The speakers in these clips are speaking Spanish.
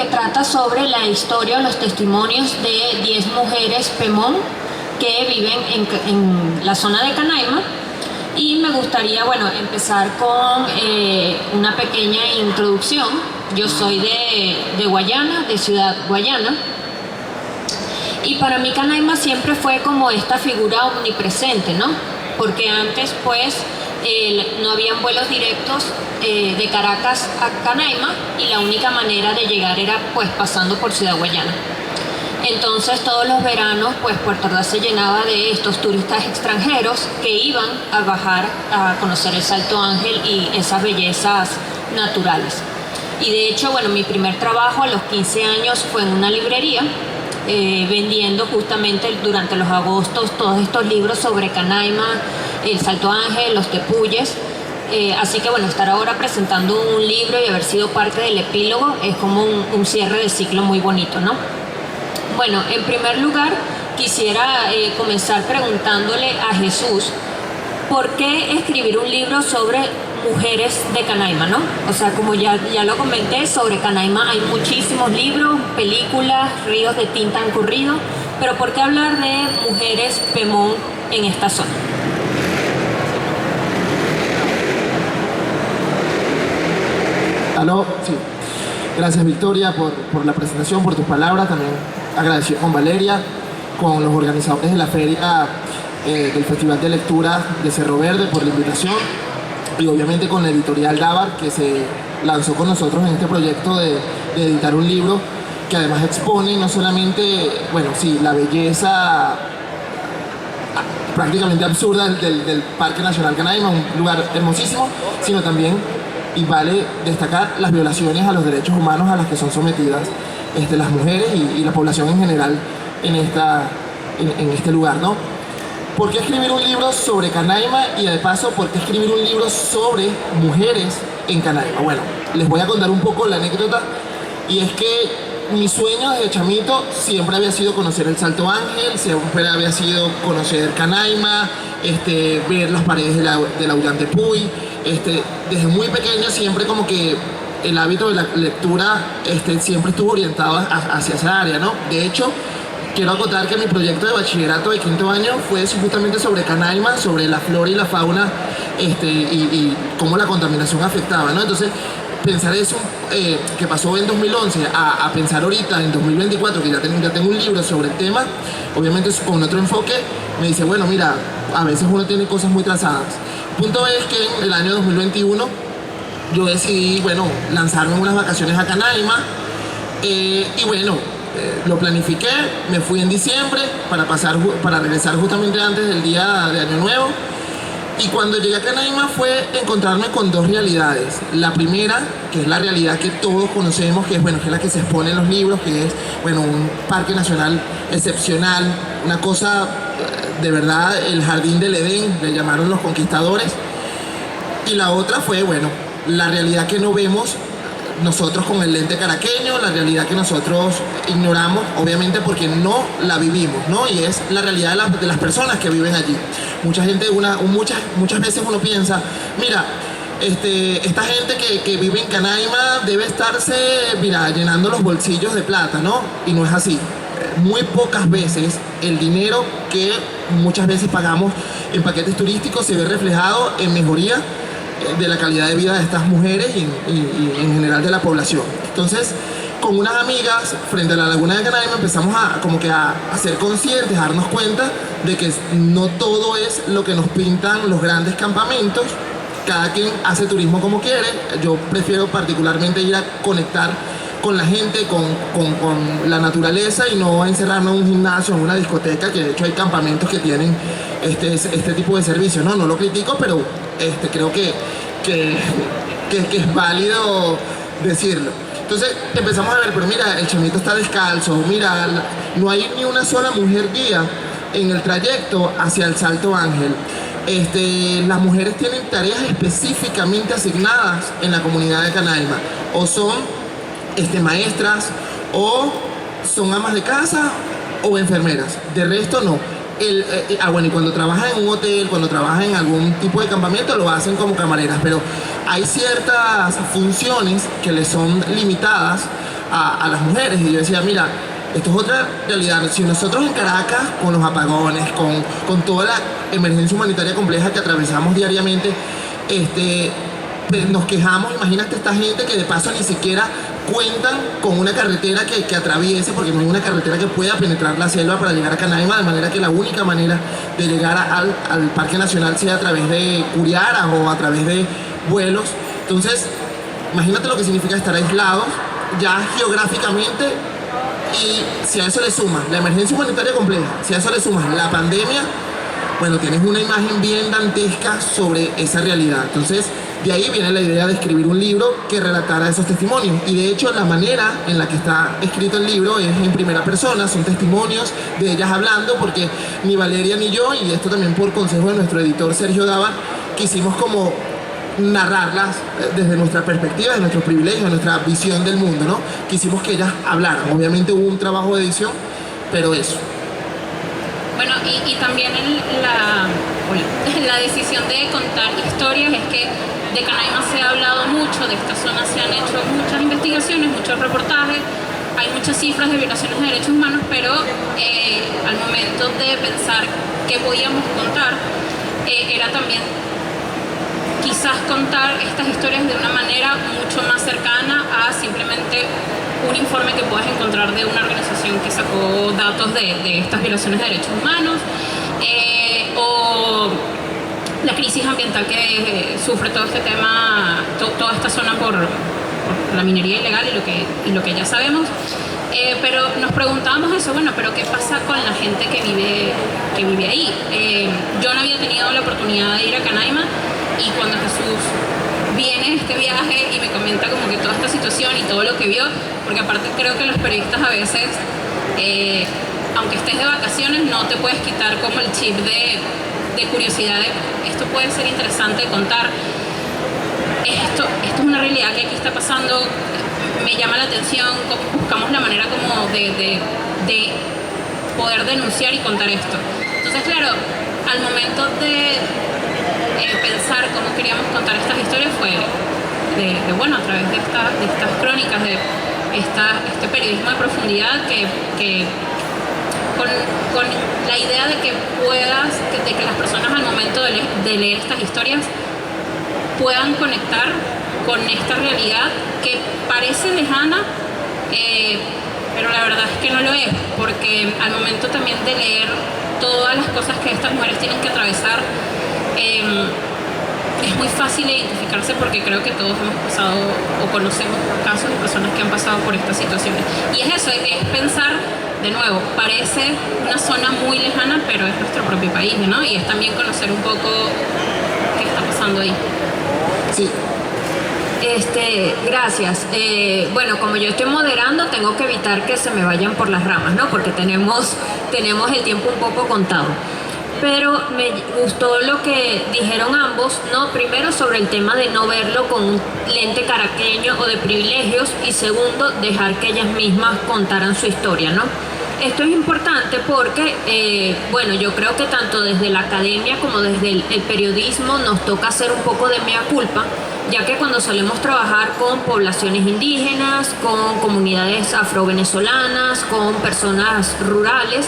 que trata sobre la historia o los testimonios de 10 mujeres Pemón que viven en la zona de Canaima. Y me gustaría, bueno, empezar con una pequeña introducción. Yo soy de Guayana, de Ciudad Guayana. Y para mí Canaima siempre fue como esta figura omnipresente, ¿no? Porque antes, pues, no habían vuelos directos de Caracas a Canaima y la única manera de llegar era, pues, pasando por Ciudad Guayana. Entonces todos los veranos pues Puerto Ordaz se llenaba de estos turistas extranjeros que iban a bajar a conocer el Salto Ángel y esas bellezas naturales. Y de hecho, bueno, mi primer trabajo a los 15 años fue en una librería vendiendo justamente durante los agostos todos estos libros sobre Canaima, el Salto Ángel, los tepuyes. Así que bueno, estar ahora presentando un libro y haber sido parte del epílogo es como un cierre de ciclo muy bonito, ¿no? Bueno, en primer lugar, quisiera comenzar preguntándole a Jesús, ¿por qué escribir un libro sobre mujeres de Canaima, no? O sea, como ya lo comenté, sobre Canaima hay muchísimos libros, películas, ríos de tinta han corrido, pero ¿por qué hablar de mujeres Pemón en esta zona? Aló, sí. Gracias, Victoria, por la presentación, por tus palabras. También agradecido con Valeria, con los organizadores de la feria del Festival de Lectura de Cerro Verde por la invitación, y obviamente con la editorial Dabar, que se lanzó con nosotros en este proyecto de editar un libro que además expone no solamente, bueno, sí, la belleza prácticamente absurda del Parque Nacional Canaima, un lugar hermosísimo, sino también, y vale destacar, las violaciones a los derechos humanos a las que son sometidas las mujeres y la población en general en este lugar, ¿no? ¿Por qué escribir un libro sobre Canaima y de paso por qué escribir un libro sobre mujeres en Canaima? Bueno, les voy a contar un poco la anécdota, y es que mi sueño desde chamito siempre había sido conocer el Salto Ángel, siempre había sido conocer Canaima, ver las paredes del Aullantepui. Desde muy pequeño siempre como que el hábito de la lectura siempre estuvo orientado hacia esa área, ¿no? De hecho, quiero acotar que mi proyecto de bachillerato de quinto año fue justamente sobre Canaima, sobre la flora y la fauna, y cómo la contaminación afectaba, ¿no? Entonces, pensar eso que pasó en 2011 a pensar ahorita en 2024, que ya tengo un libro sobre el tema, obviamente con otro enfoque, me dice, bueno, mira, a veces uno tiene cosas muy trazadas. El punto es que en el año 2021 yo decidí, bueno, lanzarme unas vacaciones a Canaima, y bueno, lo planifiqué, me fui en diciembre para regresar justamente antes del día de Año Nuevo. Y cuando llegué a Canaima fue encontrarme con dos realidades. La primera, que es la realidad que todos conocemos, que es, bueno, que es la que se expone en los libros, que es, bueno, un parque nacional excepcional, una cosa, de verdad, el jardín del Edén, le llamaron los conquistadores. Y la otra fue, bueno, la realidad que no vemos nosotros con el lente caraqueño, la realidad que nosotros ignoramos, obviamente porque no la vivimos, ¿no? Y es la realidad de las personas que viven allí. Mucha gente, muchas veces uno piensa, mira, esta gente que vive en Canaima debe estarse, mira, llenando los bolsillos de plata, ¿no? Y no es así. Muy pocas veces el dinero que muchas veces pagamos en paquetes turísticos se ve reflejado en mejoría de la calidad de vida de estas mujeres y en general de la población. Entonces, con unas amigas frente a la laguna de Canaima empezamos a ser conscientes, a darnos cuenta de que no todo es lo que nos pintan los grandes campamentos. Cada quien hace turismo como quiere. Yo prefiero particularmente ir a conectar con la gente, con la naturaleza, y no encerrarme en un gimnasio, en una discoteca, que de hecho hay campamentos que tienen este tipo de servicio. No lo critico, pero creo que es válido decirlo. Entonces empezamos a ver, pero mira, el chamito está descalzo, mira, no hay ni una sola mujer guía en el trayecto hacia el Salto Ángel. Las mujeres tienen tareas específicamente asignadas en la comunidad de Canaima, o son maestras, o son amas de casa, o enfermeras. De resto no. Bueno, y cuando trabajan en un hotel, cuando trabajan en algún tipo de campamento, lo hacen como camareras, pero hay ciertas funciones que les son limitadas a las mujeres. Y yo decía, mira, esto es otra realidad. Si nosotros en Caracas, con los apagones, con toda la emergencia humanitaria compleja que atravesamos diariamente, nos quejamos, imagínate esta gente que de paso ni siquiera cuentan con una carretera que atraviese, porque no hay una carretera que pueda penetrar la selva para llegar a Canaima, de manera que la única manera de llegar al Parque Nacional sea a través de Curiara o a través de vuelos. Entonces, imagínate lo que significa estar aislados ya geográficamente, y si a eso le sumas la emergencia humanitaria compleja, si a eso le sumas la pandemia, bueno, tienes una imagen bien dantesca sobre esa realidad. Entonces, de ahí viene la idea de escribir un libro que relatara esos testimonios. Y de hecho, la manera en la que está escrito el libro es en primera persona, son testimonios de ellas hablando, porque ni Valeria ni yo, y esto también por consejo de nuestro editor Sergio Dava, quisimos como narrarlas desde nuestra perspectiva, desde nuestros privilegios, de nuestra visión del mundo, ¿no? Quisimos que ellas hablaran. Obviamente hubo un trabajo de edición, pero eso. Bueno, y también la decisión de contar historias es que de Canaima se ha hablado mucho, de esta zona se han hecho muchas investigaciones, muchos reportajes, hay muchas cifras de violaciones de derechos humanos, pero al momento de pensar qué podíamos contar, era también quizás contar estas historias de una manera mucho más cercana a simplemente un informe que puedas encontrar de una organización que sacó datos de estas violaciones de derechos humanos, o la crisis ambiental que sufre todo este tema, toda esta zona por la minería ilegal y lo que ya sabemos. Pero nos preguntábamos eso, bueno, pero ¿qué pasa con la gente que vive ahí? Yo no había tenido la oportunidad de ir a Canaima, y cuando Jesús viene este viaje y me comenta como que toda esta situación y todo lo que vio, porque aparte creo que los periodistas a veces, aunque estés de vacaciones, no te puedes quitar como el chip de curiosidad de esto puede ser interesante contar, esto es una realidad que aquí está pasando, me llama la atención, buscamos la manera como de poder denunciar y contar esto. Entonces, claro, al momento de pensar cómo queríamos contar estas historias fue bueno, a través de estas crónicas, de este periodismo de profundidad que con la idea de que las personas al momento de leer estas historias puedan conectar con esta realidad que parece lejana, pero la verdad es que no lo es, porque al momento también de leer todas las cosas que estas mujeres tienen que atravesar, es muy fácil identificarse, porque creo que todos hemos pasado o conocemos casos de personas que han pasado por estas situaciones. Y es eso, es pensar, de nuevo, parece una zona muy lejana, pero es nuestro propio país, ¿no? Y es también conocer un poco qué está pasando ahí. Sí. Gracias. Bueno, como yo estoy moderando, tengo que evitar que se me vayan por las ramas, ¿no? Porque tenemos el tiempo un poco contado. Pero me gustó lo que dijeron ambos, ¿no? Primero, sobre el tema de no verlo con un lente caraqueño o de privilegios, y segundo, dejar que ellas mismas contaran su historia, ¿no? Esto es importante porque, bueno, yo creo que tanto desde la academia como desde el periodismo nos toca hacer un poco de mea culpa, ya que cuando solemos trabajar con poblaciones indígenas, con comunidades afrovenezolanas, con personas rurales,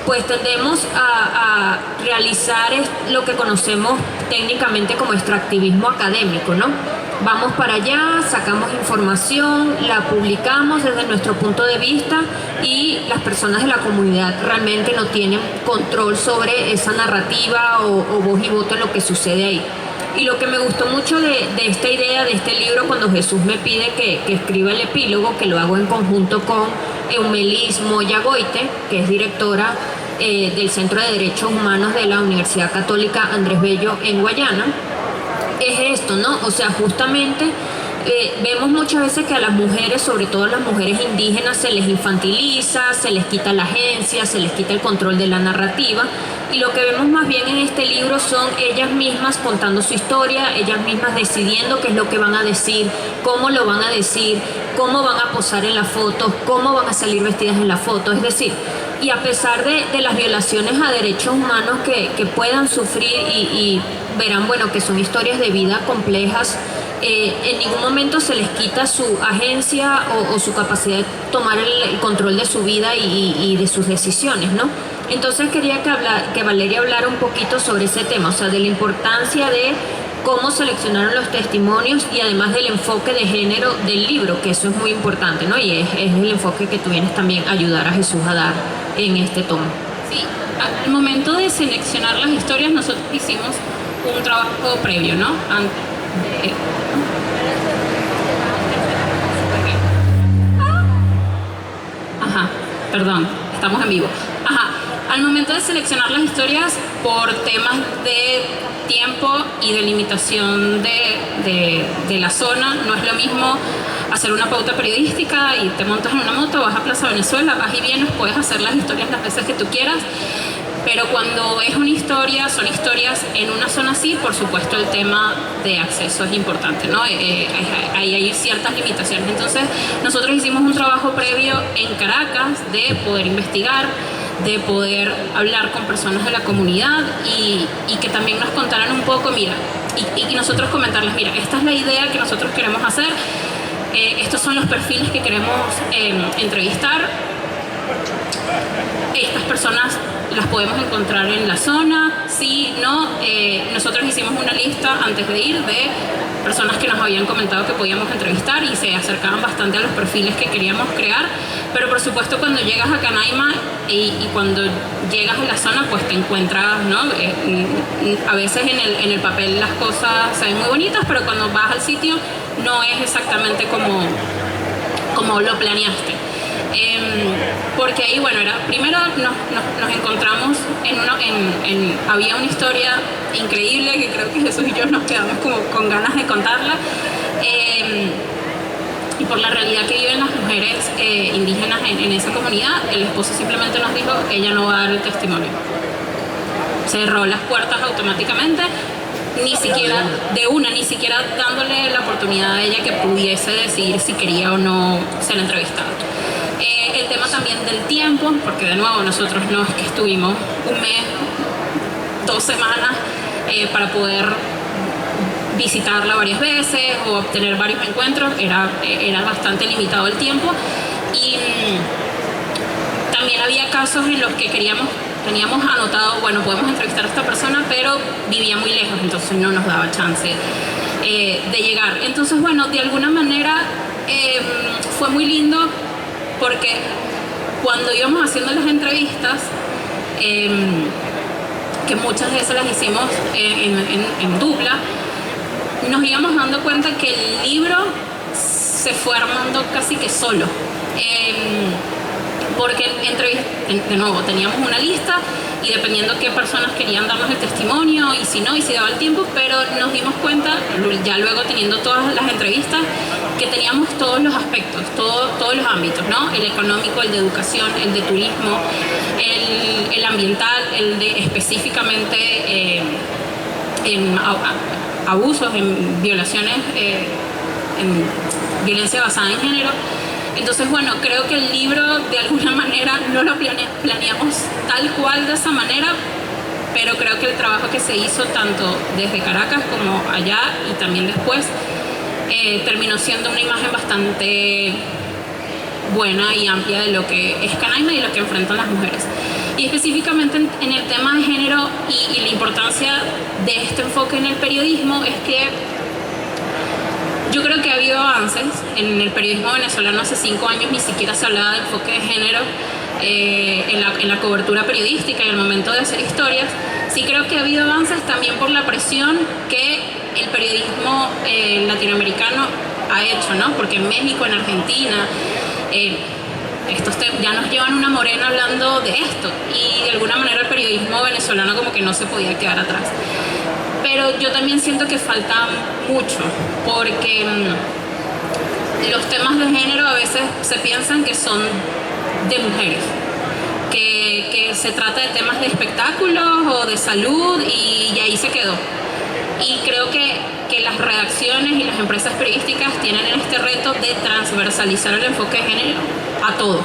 pues tendemos a realizar lo que conocemos técnicamente como extractivismo académico, ¿no? Vamos para allá, sacamos información, la publicamos desde nuestro punto de vista, y las personas de la comunidad realmente no tienen control sobre esa narrativa o voz y voto en lo que sucede ahí. Y lo que me gustó mucho de esta idea, de este libro, cuando Jesús me pide que escriba el epílogo, que lo hago en conjunto con Eumelis Moya Goite, que es directora del Centro de Derechos Humanos de la Universidad Católica Andrés Bello en Guayana, es esto, ¿no? O sea, justamente vemos muchas veces que a las mujeres, sobre todo las mujeres indígenas, se les infantiliza, se les quita la agencia, se les quita el control de la narrativa, y lo que vemos más bien en este libro son ellas mismas contando su historia, ellas mismas decidiendo qué es lo que van a decir, cómo lo van a decir, cómo van a posar en las fotos, cómo van a salir vestidas en la foto, es decir, y a pesar de las violaciones a derechos humanos que puedan sufrir, y verán, bueno, que son historias de vida complejas, en ningún momento se les quita su agencia o su capacidad de tomar el control de su vida y de sus decisiones, ¿no? Entonces quería que Valeria hablara un poquito sobre ese tema, o sea, de la importancia de cómo seleccionaron los testimonios y además del enfoque de género del libro, que eso es muy importante, ¿no? Y es el enfoque que tú vienes también a ayudar a Jesús a dar en este tomo. Sí, al momento de seleccionar las historias nosotros hicimos un trabajo previo, ¿no? Ajá, perdón, estamos en vivo. Ajá, al momento de seleccionar las historias por temas de tiempo y de limitación de la zona, no es lo mismo hacer una pauta periodística y te montas en una moto, vas a Plaza Venezuela, vas y vienes, puedes hacer las historias las veces que tú quieras, pero cuando es una historia, son historias en una zona así, por supuesto el tema de acceso es importante, ¿no? Ahí hay ciertas limitaciones. Entonces nosotros hicimos un trabajo previo en Caracas de poder investigar, de poder hablar con personas de la comunidad y que también nos contaran un poco, mira, y nosotros comentarles, mira, esta es la idea que nosotros queremos hacer, estos son los perfiles que queremos entrevistar, estas personas las podemos encontrar en la zona, sí, no, nosotros hicimos una lista antes de ir de personas que nos habían comentado que podíamos entrevistar y se acercaban bastante a los perfiles que queríamos crear, pero por supuesto cuando llegas a Canaima y cuando llegas a la zona pues te encuentras, ¿no? A veces en el papel las cosas se ven muy bonitas, pero cuando vas al sitio no es exactamente como lo planeaste. Porque ahí, bueno, primero nos encontramos había una historia increíble que creo que Jesús y yo nos quedamos como con ganas de contarla, y por la realidad que viven las mujeres indígenas en esa comunidad, el esposo simplemente nos dijo, ella no va a dar el testimonio. Cerró las puertas automáticamente, ni siquiera dándole la oportunidad a ella que pudiese decidir si quería o no ser entrevistada. El tema también del tiempo, porque de nuevo nosotros no es que estuvimos un mes, 2 semanas para poder visitarla varias veces o obtener varios encuentros, era bastante limitado el tiempo, y también había casos en los que teníamos anotado, bueno, podemos entrevistar a esta persona, pero vivía muy lejos, entonces no nos daba chance de llegar. Entonces, bueno, de alguna manera fue muy lindo porque cuando íbamos haciendo las entrevistas, que muchas veces las hicimos en dupla, nos íbamos dando cuenta que el libro se fue armando casi que solo. Porque de nuevo teníamos una lista y dependiendo qué personas querían darnos el testimonio y si no, y si daba el tiempo, pero nos dimos cuenta, ya luego teniendo todas las entrevistas, que teníamos todos los aspectos, todos los ámbitos, ¿no? El económico, el de educación, el de turismo, el ambiental, el de específicamente en abusos, en violaciones, en violencia basada en género. Entonces, bueno, creo que el libro de alguna manera no lo planeamos tal cual de esa manera, pero creo que el trabajo que se hizo tanto desde Caracas como allá y también después terminó siendo una imagen bastante buena y amplia de lo que es Canaima y lo que enfrentan las mujeres. Y específicamente en el tema de género y la importancia de este enfoque en el periodismo es que yo creo que ha habido avances en el periodismo venezolano. Hace 5 años ni siquiera se hablaba de enfoque de género en la cobertura periodística y al momento de hacer historias. Sí creo que ha habido avances también por la presión que el periodismo latinoamericano ha hecho, ¿no? Porque en México, en Argentina, ya nos llevan una morena hablando de esto y de alguna manera el periodismo venezolano como que no se podía quedar atrás. Pero yo también siento que falta mucho, porque los temas de género a veces se piensan que son de mujeres, que se trata de temas de espectáculos o de salud y ahí se quedó. Y creo que las redacciones y las empresas periodísticas tienen este reto de transversalizar el enfoque de género a todo.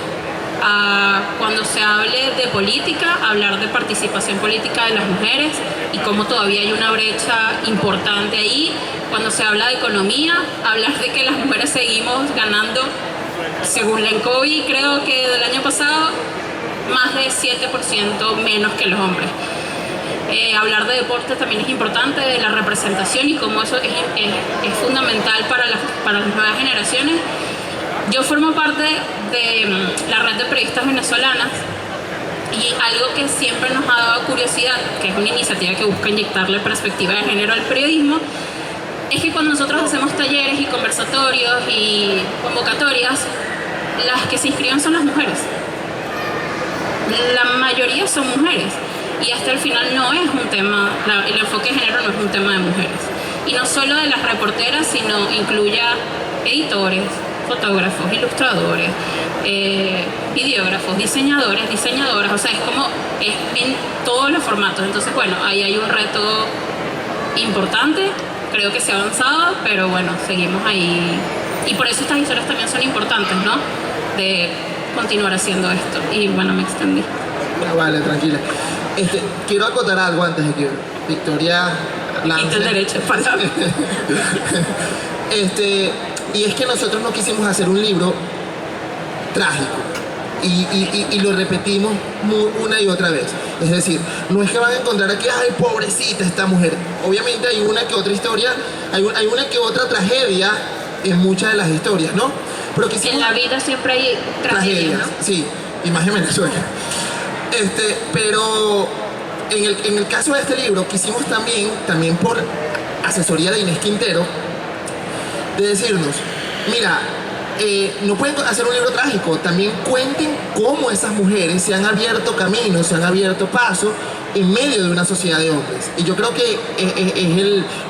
Cuando se hable de política, hablar de participación política de las mujeres y cómo todavía hay una brecha importante ahí, cuando se habla de economía, hablar de que las mujeres seguimos ganando, según la ENCOI, creo que del año pasado, más de 7% menos que los hombres. Hablar de deporte también es importante, de la representación y cómo eso es fundamental para las nuevas generaciones. Yo formo parte de la red de periodistas venezolanas y algo que siempre nos ha dado curiosidad, que es una iniciativa que busca inyectarle perspectiva de género al periodismo, es que cuando nosotros hacemos talleres y conversatorios y convocatorias, las que se inscriben son las mujeres. La mayoría son mujeres. Y hasta el final no es un tema, el enfoque de género no es un tema de mujeres. Y no solo de las reporteras, sino incluye editores, fotógrafos, ilustradores, videógrafos, diseñadores, diseñadoras, o sea, es en todos los formatos. Entonces, bueno, ahí hay un reto importante, creo que se ha avanzado, pero bueno, seguimos ahí. Y por eso estas historias también son importantes, ¿no? De continuar haciendo esto. Y bueno, me extendí. Vale, tranquila. Quiero acotar algo antes de que Victoria lance. El derecho es para... Y es que nosotros no quisimos hacer un libro trágico y lo repetimos una y otra vez. Es decir, no es que van a encontrar aquí, ay, pobrecita esta mujer. Obviamente hay una que otra historia, hay una que otra tragedia en muchas de las historias, ¿no? Pero quisimos... En la vida siempre hay tragedias, ¿no? Sí, y más en Venezuela. Pero en el caso de este libro quisimos también por asesoría de Inés Quintero, de decirnos, mira, no pueden hacer un libro trágico, también cuenten cómo esas mujeres se han abierto caminos, se han abierto paso en medio de una sociedad de hombres. Y yo creo que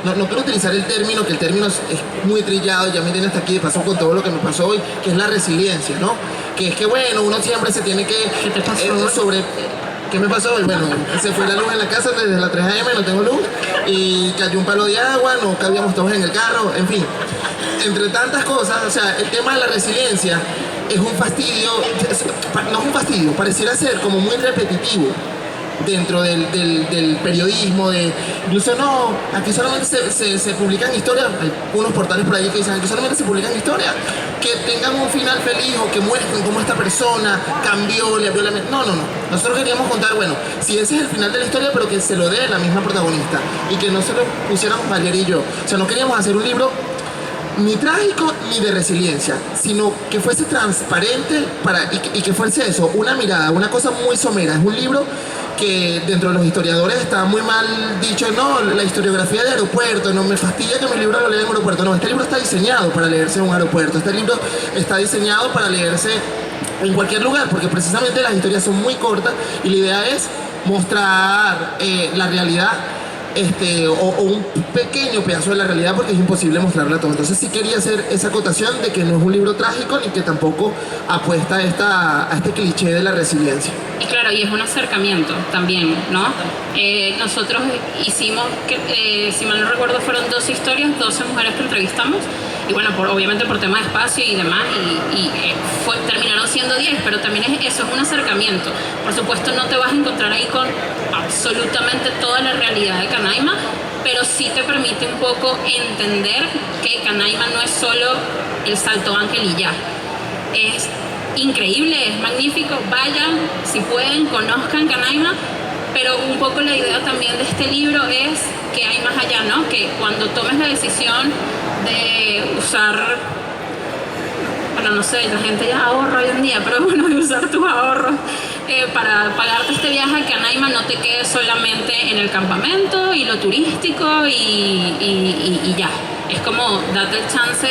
no quiero utilizar el término, que el término es muy trillado, ya me tiene hasta aquí de paso con todo lo que me pasó hoy, que es la resiliencia, ¿no? Que es que bueno, uno siempre se tiene que... ¿Qué te pasó? ¿Qué me pasó hoy? Bueno, se fue la luz en la casa desde las 3 a.m., no tengo luz, y cayó un palo de agua, no cabíamos todos en el carro, en fin. Entre tantas cosas, o sea, el tema de la resiliencia es un fastidio, no es un fastidio, pareciera ser como muy repetitivo dentro del periodismo, incluso no, aquí solamente se publican historias, hay unos portales por ahí que dicen que solamente se publican historias que tengan un final feliz o que muestren cómo esta persona cambió, le abrió la mente. No, nosotros queríamos contar, bueno, si ese es el final de la historia, pero que se lo dé la misma protagonista y que no se lo pusiéramos Valeria y yo. O sea, no queríamos hacer un libro ni trágico ni de resiliencia, sino que fuese transparente y que fuese eso, una mirada, una cosa muy somera. Es un libro que dentro de los historiadores está muy mal dicho, no, la historiografía de aeropuerto, no me fastidia que mi libro lo lea en un aeropuerto. No, este libro está diseñado para leerse en un aeropuerto, este libro está diseñado para leerse en cualquier lugar, porque precisamente las historias son muy cortas y la idea es mostrar la realidad, o un pequeño pedazo de la realidad, porque es imposible mostrarla todo. Entonces sí quería hacer esa acotación de que no es un libro trágico y que tampoco apuesta a este cliché de la resiliencia. Y claro, y es un acercamiento también, ¿no? Nosotros hicimos, si mal no recuerdo, fueron 12 historias, 12 mujeres que entrevistamos, y bueno, obviamente por tema de espacio y demás, terminaron siendo 10, pero también eso, es un acercamiento. Por supuesto no te vas a encontrar ahí con absolutamente toda la realidad de Canaima, pero sí te permite un poco entender que Canaima no es solo el Salto Ángel y ya. Es increíble, es magnífico, vayan, si pueden, conozcan Canaima, pero un poco la idea también de este libro es que hay más allá, ¿no? Que cuando tomes la decisión de usar, bueno, no sé, la gente ya ahorra hoy en día, pero bueno, de usar tus ahorros para pagarte este viaje a Canaima, no te quedes solamente en el campamento y lo turístico y ya. Es como date el chance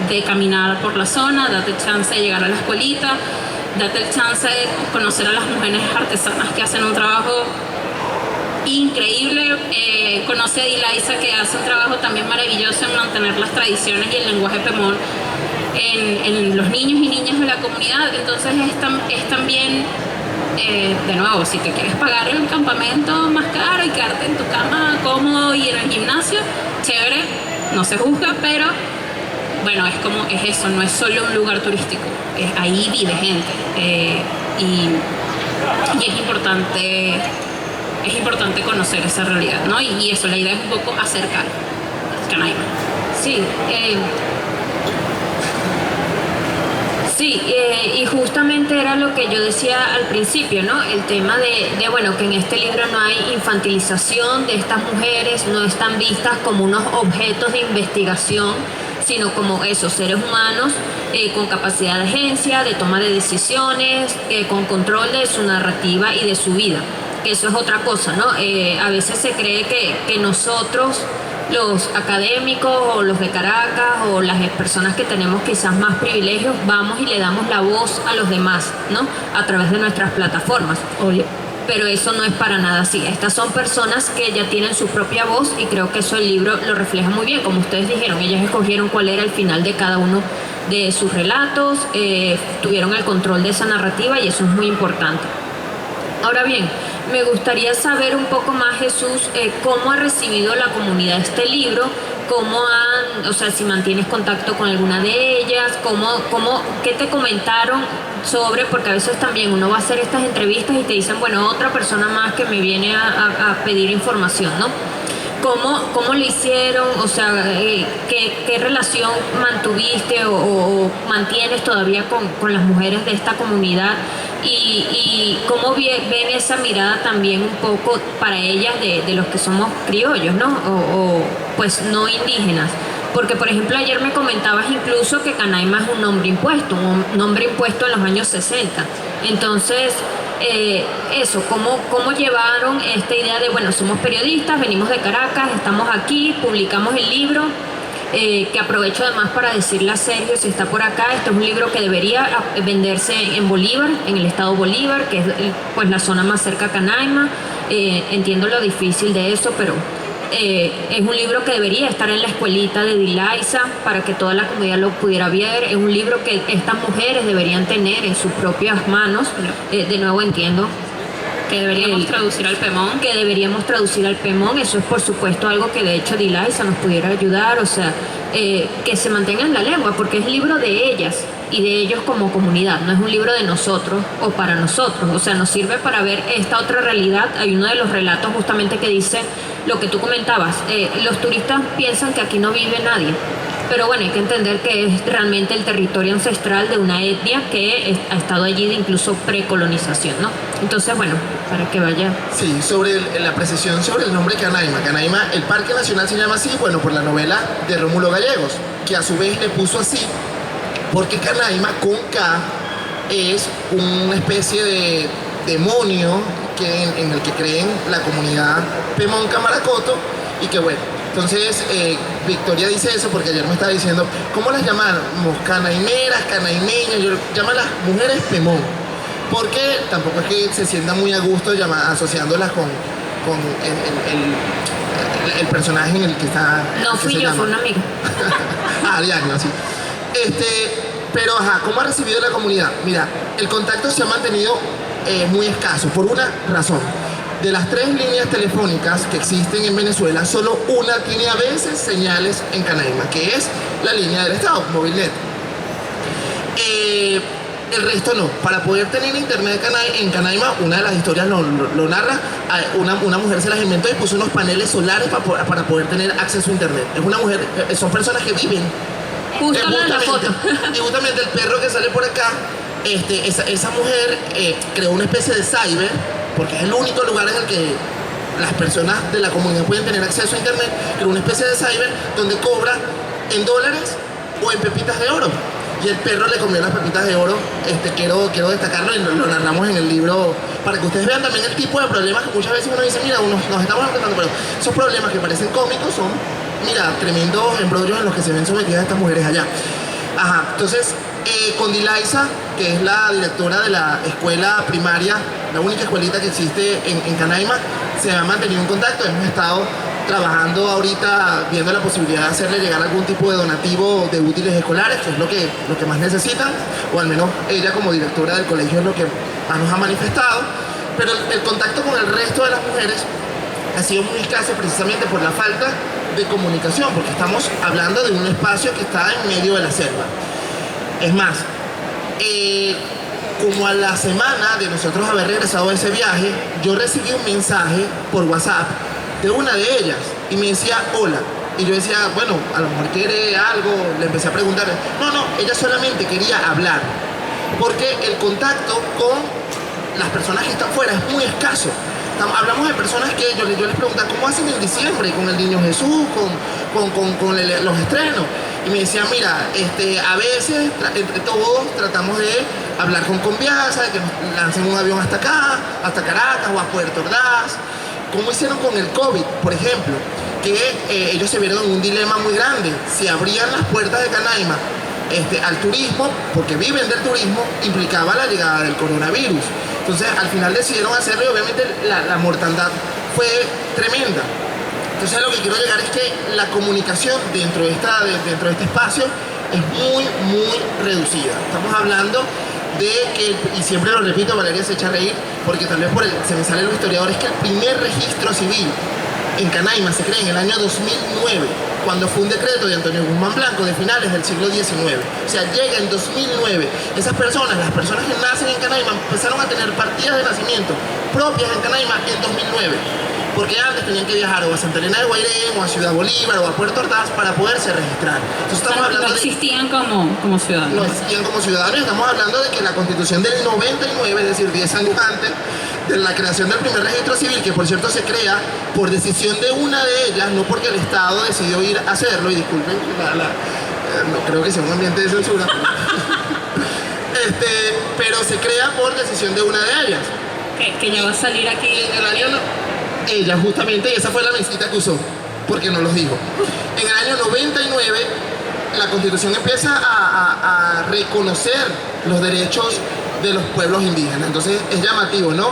de caminar por la zona, date el chance de llegar a la escuelita, date el chance de conocer a las mujeres artesanas que hacen un trabajo increíble. Conoce a Dilaisa, que hace un trabajo también maravilloso en mantener las tradiciones y el lenguaje pemón en los niños y niñas de la comunidad. Entonces es también, de nuevo, si te quieres pagar el campamento más caro y quedarte en tu cama cómodo y en el gimnasio, chévere, no se juzga, pero bueno, es eso, no es solo un lugar turístico, ahí vive gente, y es importante conocer esa realidad, ¿no? Y eso, la idea es un poco acercar Canaima. Sí, sí, y justamente era lo que yo decía al principio, ¿no? El tema bueno, que en este libro no hay infantilización de estas mujeres, no están vistas como unos objetos de investigación, sino como esos seres humanos con capacidad de agencia, de toma de decisiones, con control de su narrativa y de su vida. Que eso es otra cosa, ¿no? A veces se cree que nosotros, los académicos o los de Caracas o las personas que tenemos quizás más privilegios, vamos y le damos la voz a los demás, ¿no? A través de nuestras plataformas. Oye, pero eso no es para nada así. Estas son personas que ya tienen su propia voz y creo que eso el libro lo refleja muy bien. Como ustedes dijeron, ellas escogieron cuál era el final de cada uno de sus relatos, tuvieron el control de esa narrativa y eso es muy importante. Ahora bien, me gustaría saber un poco más, Jesús, cómo ha recibido la comunidad este libro, o sea, si mantienes contacto con alguna de ellas, qué te comentaron sobre, porque a veces también uno va a hacer estas entrevistas y te dicen, bueno, otra persona más que me viene a pedir información, ¿no? ¿Cómo lo hicieron? O sea, ¿qué relación mantuviste o mantienes todavía con las mujeres de esta comunidad? Y cómo ven esa mirada también un poco para ellas de los que somos criollos, ¿no? O pues no indígenas. Porque, por ejemplo, ayer me comentabas incluso que Canaima es un nombre impuesto en los años 60. Entonces, ¿cómo llevaron esta idea de, bueno, somos periodistas, venimos de Caracas, estamos aquí, publicamos el libro, que aprovecho además para decirle a Sergio, si está por acá, este es un libro que debería venderse en Bolívar, en el estado Bolívar, que es pues la zona más cerca a Canaima. Entiendo lo difícil de eso, pero es un libro que debería estar en la escuelita de Dilaiza para que toda la comunidad lo pudiera ver. Es un libro que estas mujeres deberían tener en sus propias manos. De nuevo entiendo que deberíamos traducir al Pemón. Que deberíamos traducir al Pemón. Eso es por supuesto algo que de hecho Dilaiza nos pudiera ayudar. O sea, que se mantenga en la lengua, porque es libro de ellas y de ellos como comunidad, no es un libro de nosotros o para nosotros. O sea, nos sirve para ver esta otra realidad. Hay uno de los relatos justamente que dice lo que tú comentabas, los turistas piensan que aquí no vive nadie, pero bueno, hay que entender que es realmente el territorio ancestral de una etnia que ha estado allí de incluso precolonización, ¿no? Entonces, bueno, para que vaya. Sí, sobre la precisión sobre el nombre Canaima. Canaima, el Parque Nacional se llama así, bueno, por la novela de Rómulo Gallegos, que a su vez le puso así, porque Canaima con K es una especie de demonio en el que creen la comunidad Pemón Camaracoto y que bueno, entonces Victoria dice eso porque ayer me estaba diciendo, ¿cómo las llamamos? Canaimeras, canaimeñas, yo llamo a las mujeres Pemón, porque tampoco es que se sienta muy a gusto asociándolas con el personaje en el que está. No fui yo, fue una amiga. Ariadna, sí. Pero ajá, ¿cómo ha recibido la comunidad? Mira, el contacto se ha mantenido muy escaso, por una razón. De las 3 líneas telefónicas que existen en Venezuela, solo una tiene a veces señales en Canaima, que es la línea del Estado, Movilnet. El resto no. Para poder tener internet en Canaima, una de las historias lo narra, una mujer se las inventó y puso unos paneles solares para poder tener acceso a internet. Es una mujer, son personas que viven. Justamente la foto. Y justamente el perro que sale por acá, esa mujer creó una especie de cyber, porque es el único lugar en el que las personas de la comunidad pueden tener acceso a internet, creó una especie de cyber donde cobra en dólares o en pepitas de oro. Y el perro le comió las pepitas de oro. Quiero destacarlo y lo narramos en el libro para que ustedes vean también el tipo de problemas que muchas veces uno dice, mira, nos estamos enfrentando, pero esos problemas que parecen cómicos son, mira, tremendos embrollos en los que se ven sometidas estas mujeres allá. Ajá, entonces, con Dilaiza, que es la directora de la escuela primaria, la única escuelita que existe en Canaima, se ha mantenido en contacto. Hemos estado trabajando ahorita, viendo la posibilidad de hacerle llegar algún tipo de donativo de útiles escolares, que es lo que más necesitan, o al menos ella como directora del colegio es lo que más nos ha manifestado. Pero el contacto con el resto de las mujeres ha sido muy escaso precisamente por la falta de comunicación, porque estamos hablando de un espacio que está en medio de la selva. Es más, como a la semana de nosotros haber regresado de ese viaje, yo recibí un mensaje por WhatsApp de una de ellas y me decía, hola, Y yo decía, bueno, a lo mejor quiere algo, le empecé a preguntar. No, ella solamente quería hablar, porque el contacto con las personas que están fuera es muy escaso. Hablamos de personas que yo les preguntaba, ¿cómo hacen en diciembre con el Niño Jesús, con los estrenos? Y me decían, mira, a veces entre todos tratamos de hablar con Conviasa, de que nos lancen un avión hasta acá, hasta Caracas o a Puerto Ordaz. ¿Cómo hicieron con el COVID, por ejemplo? Que ellos se vieron en un dilema muy grande. Si abrían las puertas de Canaima al turismo, porque viven del turismo, implicaba la llegada del coronavirus. Entonces, al final decidieron hacerlo y obviamente la mortandad fue tremenda. Entonces, a lo que quiero llegar es que la comunicación dentro de este espacio es muy, muy reducida. Estamos hablando de que, y siempre lo repito, Valeria se echa a reír, porque tal vez se me sale lo historiador, es que el primer registro civil en Canaima se crea en el año 2009, cuando fue un decreto de Antonio Guzmán Blanco de finales del siglo XIX. O sea, llega en 2009. Esas personas, las personas que nacen en Canaima, empezaron a tener partidas de nacimiento propias en Canaima en 2009. Porque antes tenían que viajar o a Santa Elena de Guairén, o a Ciudad Bolívar, o a Puerto Ordaz para poderse registrar. Entonces estamos hablando no existían como ciudadanos. No existían como ciudadanos. Estamos hablando de que la Constitución del 99, es decir, 10 años antes de la creación del primer registro civil, que por cierto se crea por decisión de una de ellas, no porque el Estado decidió ir a hacerlo, y disculpen, no creo que sea un ambiente de censura, pero se crea por decisión de una de ellas. Que ya va a salir aquí. El año ella justamente, y esa fue la mesita que usó, porque no los dijo. En el año 99, la Constitución empieza a reconocer los derechos de los pueblos indígenas. Entonces es llamativo, ¿no?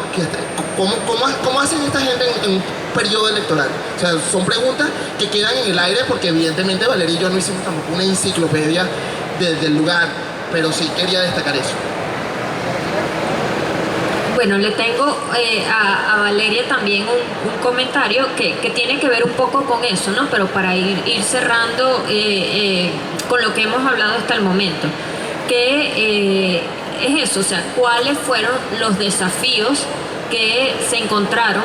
¿Cómo hacen esta gente en un periodo electoral? O sea, son preguntas que quedan en el aire, porque evidentemente Valeria y yo no hicimos tampoco una enciclopedia del lugar, pero sí quería destacar eso. Bueno, le tengo a Valeria también un comentario que tiene que ver un poco con eso, ¿no? Pero para ir cerrando con lo que hemos hablado hasta el momento, que es eso, o sea, ¿cuáles fueron los desafíos que se encontraron?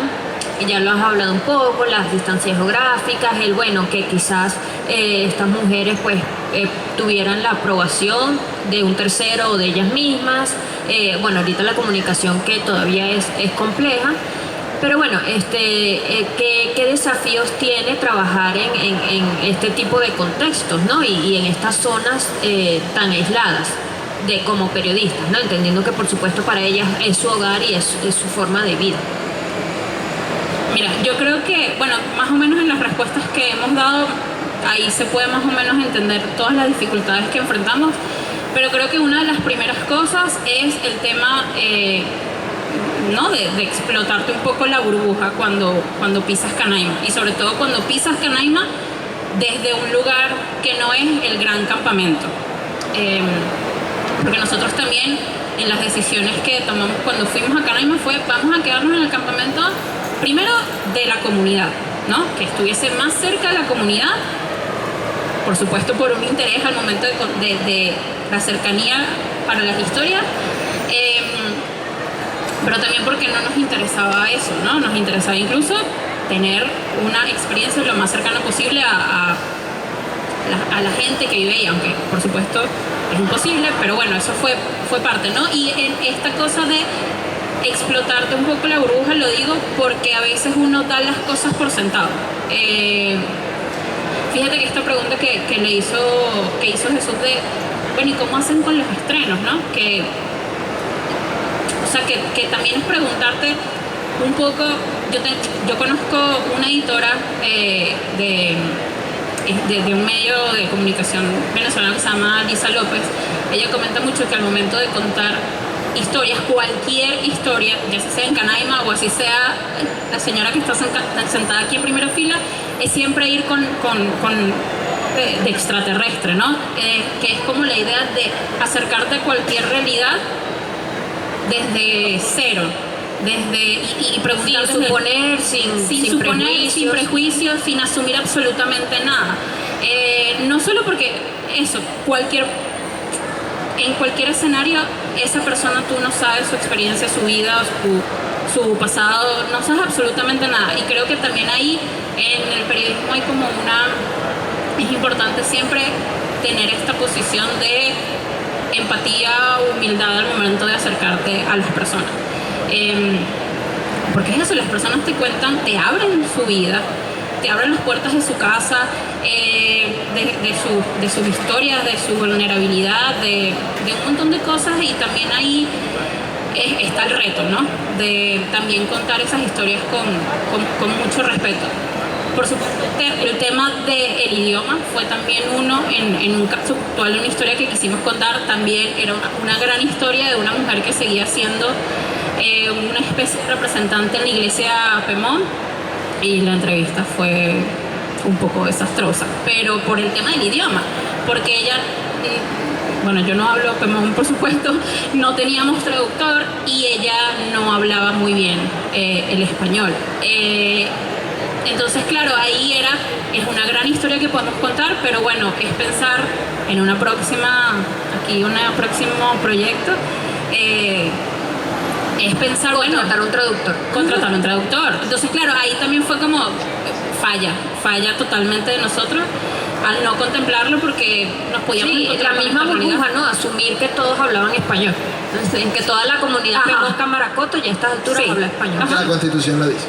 Ya lo has hablado un poco, las distancias geográficas, que quizás estas mujeres pues tuvieran la aprobación de un tercero o de ellas mismas. Ahorita la comunicación que todavía es compleja, pero bueno, ¿qué desafíos tiene trabajar en este tipo de contextos, ¿no? Y en estas zonas tan aisladas como periodistas, ¿no? Entendiendo que por supuesto para ellas es su hogar y es su forma de vida. Mira, yo creo que, más o menos en las respuestas que hemos dado, ahí se puede más o menos entender todas las dificultades que enfrentamos, pero creo que una de las primeras cosas es el tema ¿no? de explotarte un poco la burbuja cuando pisas Canaima, y sobre todo cuando pisas Canaima desde un lugar que no es el gran campamento. Porque nosotros también, en las decisiones que tomamos cuando fuimos a Canaima, vamos a quedarnos en el campamento primero de la comunidad, ¿no? Que estuviese más cerca de la comunidad, por supuesto por un interés al momento de la cercanía para las historias, pero también porque no nos interesaba eso, ¿no? Nos interesaba incluso tener una experiencia lo más cercana posible a la gente que vive ahí, aunque por supuesto es imposible, pero bueno, eso fue parte, ¿no? Y en esta cosa de explotarte un poco la burbuja, lo digo porque a veces uno da las cosas por sentado. Fíjate que esta pregunta que hizo Jesús ¿y cómo hacen con los estrenos, no? Que también es preguntarte un poco. Yo conozco una editora de un medio de comunicación venezolano que se llama Lisa López. Ella comenta mucho que al momento de contar historias, cualquier historia, ya sea en Canaima o así sea la señora que está sentada aquí en primera fila, es siempre ir con de extraterrestre, ¿no? Que es como la idea de acercarte a cualquier realidad desde cero, y preguntar sin suponer, sin prejuicios, sin asumir absolutamente nada. No solo porque eso, en cualquier escenario, esa persona tú no sabes su experiencia, su vida, su pasado, no sabes absolutamente nada. Y creo que también ahí en el periodismo hay como es importante siempre tener esta posición de empatía, humildad al momento de acercarte a las personas. Porque es eso, las personas te cuentan, te abren su vida, te abren las puertas de su casa, de sus historias, de su vulnerabilidad, de un montón de cosas, y también ahí está el reto, ¿no? De también contar esas historias con mucho respeto. Por supuesto, el tema del idioma fue también uno, en un caso puntual, una historia que quisimos contar, también era una gran historia de una mujer que seguía siendo una especie de representante en la iglesia Pemón, y la entrevista fue un poco desastrosa, pero por el tema del idioma, porque ella, bueno, yo no hablo Pemón, por supuesto, no teníamos traductor y ella no hablaba muy bien el español. Entonces, claro, ahí es una gran historia que podemos contar, pero bueno, es pensar en un próximo proyecto, es pensar, contratar un traductor. Contratar un traductor. Entonces, claro, ahí también fue como falla totalmente de nosotros al no contemplarlo, porque nos podíamos encontrar la misma burbuja, ¿no? Asumir que todos hablaban español. Entonces, en que toda la comunidad Pemón Camaracoto ya a estas alturas habla español. La Constitución lo dice.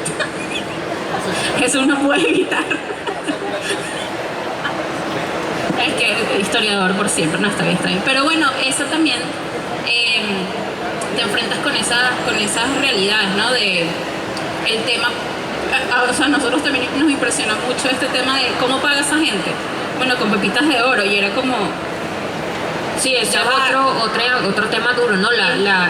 Jesús no puede evitar. Es que historiador por siempre, no está bien. Pero bueno, eso también te enfrentas con esas realidades, ¿no? De el tema, o sea, a nosotros también nos impresiona mucho este tema de cómo paga esa gente. Bueno, con pepitas de oro, y era como... Sí, ese es otro tema duro, ¿no? La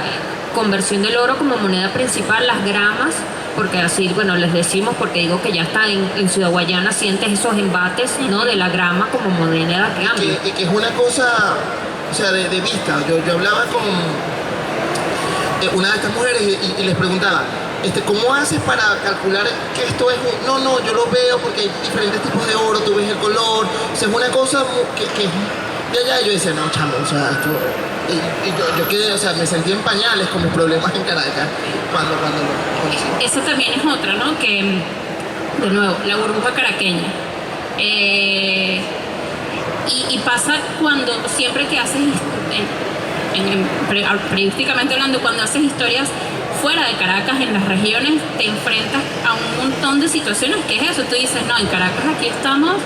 conversión del oro como moneda principal, las gramas, porque así, bueno, les decimos, porque digo que ya está en Ciudad Guayana, sientes esos embates, ¿no? De la grama como moneda de cambio. Que es una cosa, o sea, de vista. Yo hablaba con una de estas mujeres y les preguntaba, ¿cómo haces para calcular que esto es un... No, yo lo veo porque hay diferentes tipos de oro, tú ves el color, o sea, es una cosa que de allá. Yo decía, no, chamo, o sea, esto... Y yo quedé, o sea, me sentí en pañales con mis problemas en Caracas cuando lo conocí. Eso también es otra, ¿no? Que, de nuevo, la burbuja caraqueña. Y pasa cuando, siempre que haces, periodísticamente hablando, cuando haces historias fuera de Caracas, en las regiones, te enfrentas a un montón de situaciones. ¿Qué es eso? Tú dices, no, en Caracas aquí estamos,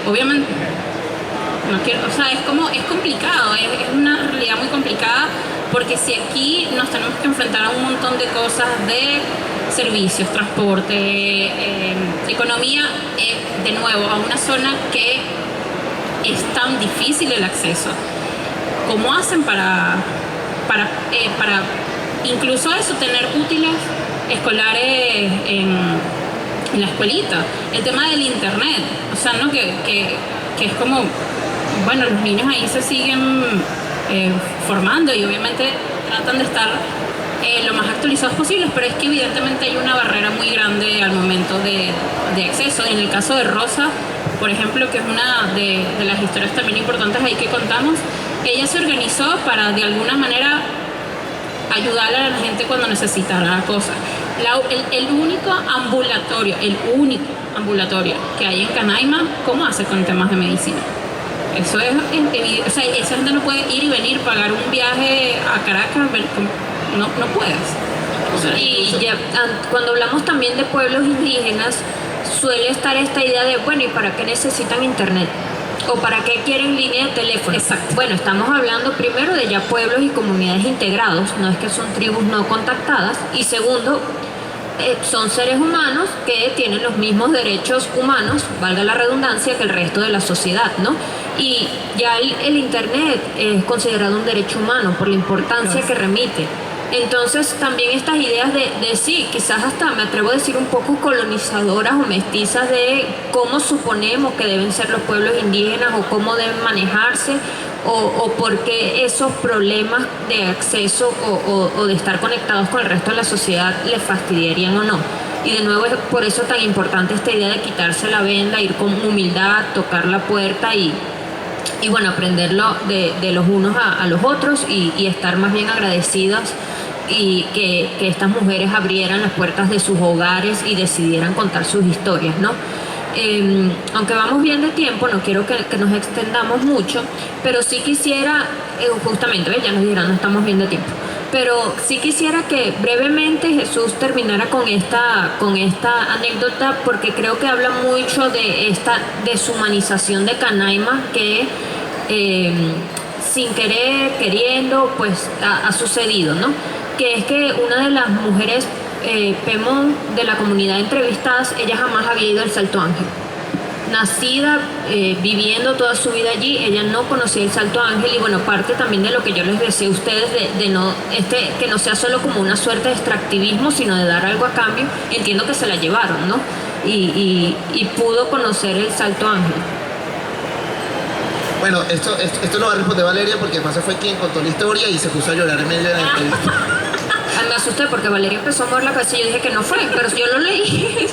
obviamente... No quiero, o sea, es complicado, es una realidad muy complicada, porque si aquí nos tenemos que enfrentar a un montón de cosas de servicios, transporte, economía, de nuevo, a una zona que es tan difícil el acceso. ¿Cómo hacen para incluso eso, tener útiles escolares en la escuelita? El tema del internet, o sea, ¿no? Que es como... Bueno, los niños ahí se siguen formando y obviamente tratan de estar lo más actualizados posibles, pero es que evidentemente hay una barrera muy grande al momento de acceso. En el caso de Rosa, por ejemplo, que es una de las historias también importantes ahí que contamos, ella se organizó para de alguna manera ayudarle a la gente cuando necesitara cosas. El único ambulatorio que hay en Canaima, ¿cómo hace con temas de medicina? Eso es evidente, o sea, esa gente no puede ir y venir, pagar un viaje a Caracas, no puedes. O sea, y ya, cuando hablamos también de pueblos indígenas, suele estar esta idea de, bueno, ¿y para qué necesitan internet? ¿O para qué quieren línea de teléfono? Exacto. Bueno, estamos hablando primero de ya pueblos y comunidades integrados, no es que son tribus no contactadas, y segundo, son seres humanos que tienen los mismos derechos humanos, valga la redundancia, que el resto de la sociedad, ¿no? Y ya el internet es considerado un derecho humano por la importancia que remite. Entonces también estas ideas de sí, quizás hasta me atrevo a decir un poco colonizadoras o mestizas de cómo suponemos que deben ser los pueblos indígenas o cómo deben manejarse, o por qué esos problemas de acceso o de estar conectados con el resto de la sociedad les fastidiarían o no. Y de nuevo es por eso tan importante esta idea de quitarse la venda, ir con humildad, tocar la puerta y y bueno, aprenderlo de los unos a los otros y estar más bien agradecidas y que estas mujeres abrieran las puertas de sus hogares y decidieran contar sus historias, ¿no? Aunque vamos bien de tiempo, no quiero que nos extendamos mucho, pero sí quisiera, justamente, ¿ves? Ya nos dirán, no estamos bien de tiempo, pero sí quisiera que brevemente Jesús terminara con esta anécdota, porque creo que habla mucho de esta deshumanización de Canaima que sin querer, queriendo, pues ha sucedido, ¿no? Que es que una de las mujeres Pemón de la comunidad entrevistadas, ella jamás había ido al Salto Ángel. Nacida, viviendo toda su vida allí, ella no conocía el Salto Ángel y bueno, parte también de lo que yo les decía a ustedes de no, que no sea solo como una suerte de extractivismo, sino de dar algo a cambio. Entiendo que se la llevaron, ¿no? Y pudo conocer el Salto Ángel. Bueno, esto lo va a responder Valeria porque pasa fue quien contó la historia y se puso a llorar en medio de la entrevista. Me asusté porque Valeria empezó a mover la cabeza y yo dije que no fue, pero yo lo leí.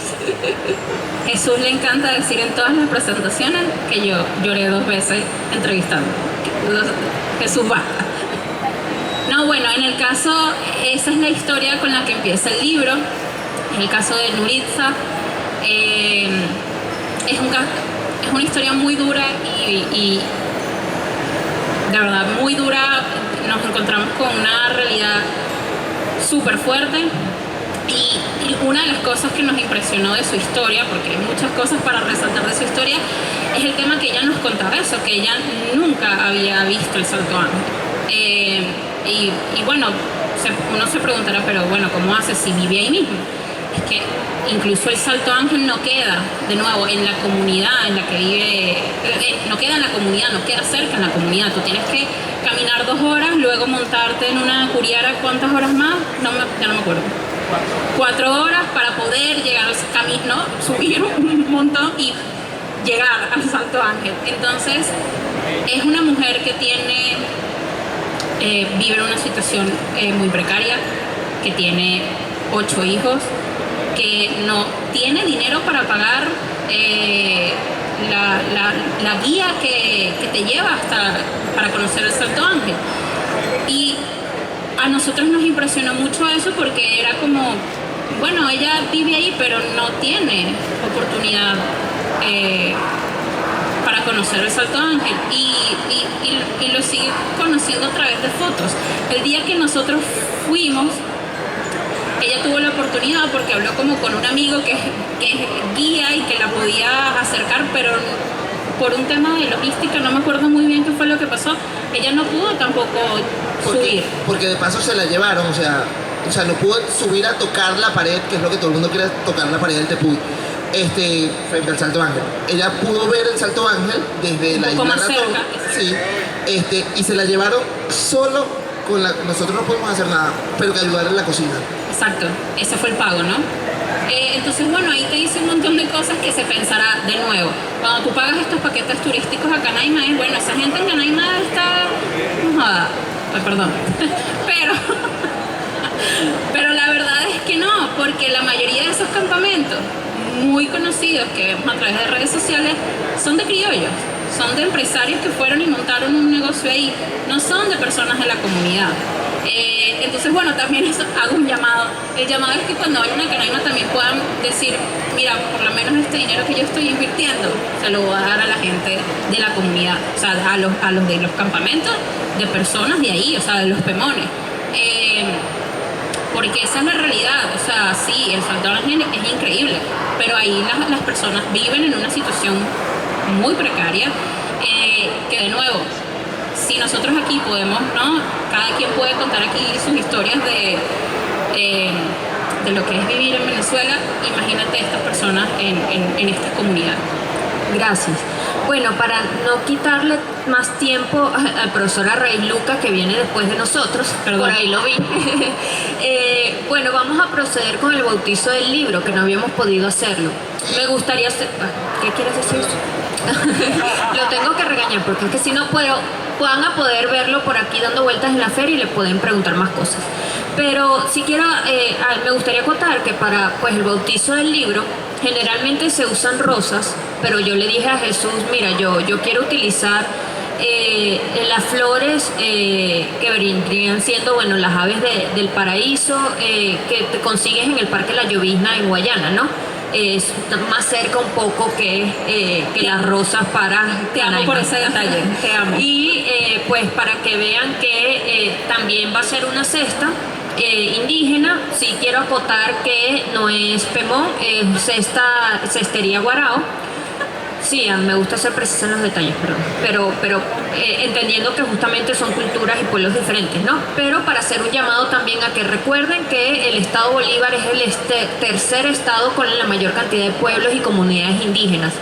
Jesús le encanta decir en todas las presentaciones que yo lloré 2 veces entrevistando. Jesús va. No, bueno, en el caso, esa es la historia con la que empieza el libro. Es el caso de Nuritza. Es una historia muy dura y de verdad muy dura. Nos encontramos con una realidad súper fuerte y una de las cosas que nos impresionó de su historia, porque hay muchas cosas para resaltar de su historia, es el tema que ella nos contaba eso, que ella nunca había visto el Salto Ángel. Y bueno, uno se preguntará, pero bueno, ¿cómo hace si vive ahí mismo? Es que incluso el Salto Ángel no queda, de nuevo, en la comunidad en la que vive, no queda en la comunidad, no queda cerca en la comunidad. Tú tienes que caminar 2 horas, luego montarte en una curiara, ¿cuántas horas más? Ya no me acuerdo. 4 horas para poder llegar al camino, subir un montón y llegar al Salto Ángel. Entonces, es una mujer que vive en una situación muy precaria, que tiene 8 hijos, que no tiene dinero para pagar la guía que te lleva para conocer el Salto Ángel. Y a nosotros nos impresionó mucho eso porque era como, bueno, ella vive ahí pero no tiene oportunidad para conocer el Salto Ángel y lo sigue conociendo a través de fotos. El día que nosotros fuimos, ella tuvo la oportunidad porque habló como con un amigo que es guía y que la podía acercar, pero por un tema de logística, no me acuerdo muy bien qué fue lo que pasó, ella no pudo tampoco subir. Porque de paso se la llevaron, o sea, no pudo subir a tocar la pared, que es lo que todo el mundo quiere, tocar la pared del Tepuy, frente al Salto Ángel. Ella pudo ver el Salto Ángel desde la isla Ratón, sí, y se la llevaron solo nosotros no podemos hacer nada, pero que ayudar en la cocina. Exacto, ese fue el pago, ¿no? Entonces, bueno, ahí te dice un montón de cosas que se pensará de nuevo. Cuando tú pagas estos paquetes turísticos a Canaima, bueno, esa gente en Canaima está mojada. Perdón. pero la verdad es que no, porque la mayoría de esos campamentos muy conocidos que vemos a través de redes sociales son de criollos. Son de empresarios que fueron y montaron un negocio ahí, no son de personas de la comunidad. Entonces, bueno, también eso, hago un llamado. El llamado es que cuando vayan a Canaima también puedan decir, mira, por lo menos este dinero que yo estoy invirtiendo, se lo voy a dar a la gente de la comunidad, o sea, a los de los campamentos, de personas de ahí, o sea, de los pemones. Porque esa es la realidad, o sea, sí, el Salto Ángel es increíble, pero ahí las personas viven en una situación muy precaria, que de nuevo, si nosotros aquí podemos, ¿no? Cada quien puede contar aquí sus historias de lo que es vivir en Venezuela, imagínate estas personas en esta comunidad. Gracias. Bueno, para no quitarle más tiempo al profesor Arraiz Luca, que viene después de nosotros, perdón, por ahí lo vi. Bueno, vamos a proceder con el bautizo del libro, que no habíamos podido hacerlo. Me gustaría hacer... ¿Qué quieres decir? Lo tengo que regañar, porque es que si no van a poder verlo por aquí dando vueltas en la feria y le pueden preguntar más cosas. Pero si quiero, me gustaría contar que para el bautizo del libro generalmente se usan rosas, pero yo le dije a Jesús, mira, yo quiero utilizar Las flores que vendrían siendo, bueno, las aves del paraíso que te consigues en el Parque La Llovizna en Guayana, ¿no? Es más cerca un poco que las rosas para Te amo por ese detalle, te amo. Y pues para que vean que también va a ser una cesta indígena. Sí quiero acotar que no es Pemón, es cestería Guarao. Sí, me gusta ser precisa en los detalles, perdón. Pero entendiendo que justamente son culturas y pueblos diferentes, ¿no? Pero para hacer un llamado también a que recuerden que el estado Bolívar es el tercer estado con la mayor cantidad de pueblos y comunidades indígenas.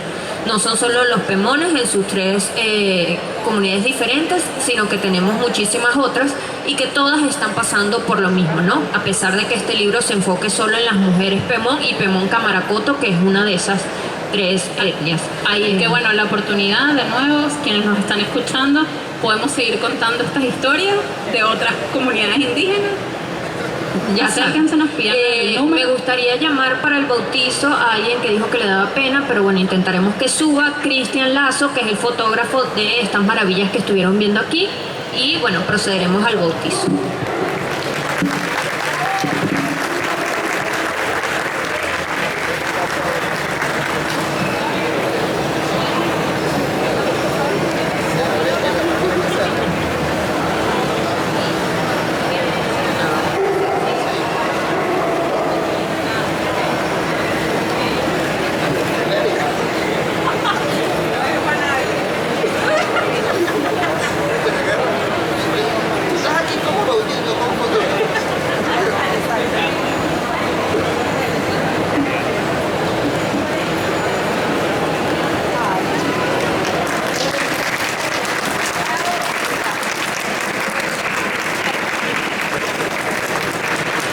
No son solo los pemones en sus 3 comunidades diferentes, sino que tenemos muchísimas otras y que todas están pasando por lo mismo, ¿no? A pesar de que este libro se enfoque solo en las mujeres pemón y pemón camaracoto, que es una de esas 3 etnias. Ahí que bueno, la oportunidad de nuevo, quienes nos están escuchando, podemos seguir contando estas historias de otras comunidades indígenas. Ya Acérquense, nos pidan el me número. gustaría llamar para el bautizo a alguien que dijo que le daba pena, pero bueno, intentaremos que suba. Cristian Lazo, que es el fotógrafo de estas maravillas que estuvieron viendo aquí, y bueno, procederemos al bautizo. Estás aquí como bautista, como fotógrafo.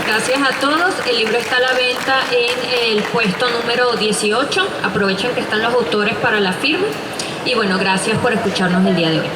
Gracias a todos. El libro está a la venta en el puesto número 18. Aprovechen que están los autores para la firma. Y bueno, gracias por escucharnos el día de hoy.